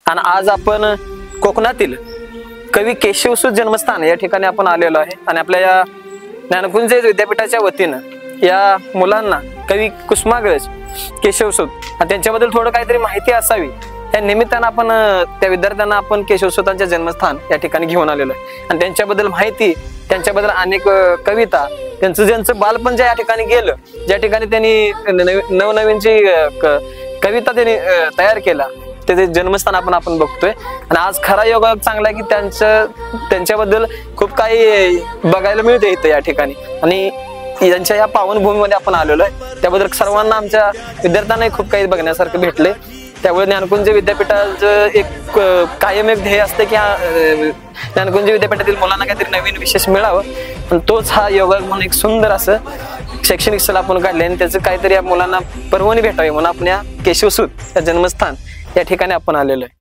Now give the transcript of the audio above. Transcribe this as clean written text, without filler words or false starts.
आणि आज आपण कोकणातील कवी केशवसूत जन्मस्थान या ठिकाणी आपण आलेलो आहे आणि आपल्या या ज्ञानकुंज विद्यापीठाच्या वतीनं या मुलांना कवी कुसुमाग्रज केशवसूत आणि त्यांच्याबद्दल थोडं काहीतरी माहिती असावी या निमित्तानं आपण त्या विद्यार्थ्यांना आपण केशवसूतांचे जन्मस्थान या ठिकाणी घेऊन आलेलो आहे आणि त्यांच्याबद्दल माहिती, त्यांच्याबद्दल अनेक कविता, ज्यांचं बालपण ज्या ठिकाणी गेलं, ज्या ठिकाणी त्यांनी नवनवीनची कविता त्यांनी तयार केला, त्याचे जन्मस्थान आपण बघतोय. आणि आज खरा योगा चांगला आहे की त्यांच्याबद्दल खूप काही बघायला मिळते इथं या ठिकाणी आणि यांच्या या पावनभूमीमध्ये आपण आलेलो आहे. त्याबद्दल सर्वांना आमच्या विद्यार्थ्यांनाही खूप काही बघण्यासारखं भेटले. त्यामुळे ज्ञानकुंज विद्यापीठाचं एक कायम एक ध्येय असते की ज्ञानकुंज विद्यापीठातील मुलांना काहीतरी नवीन विशेष मिळावं आणि तोच हा योगा म्हणून एक सुंदर असं शैक्षणिक स्थळ आपण काढले आणि त्याचं काहीतरी या मुलांना पर्वणी भेटावी म्हणून आपण या केशवसूत या जन्मस्थान या ठिकाणी आपण आलेलो आहे.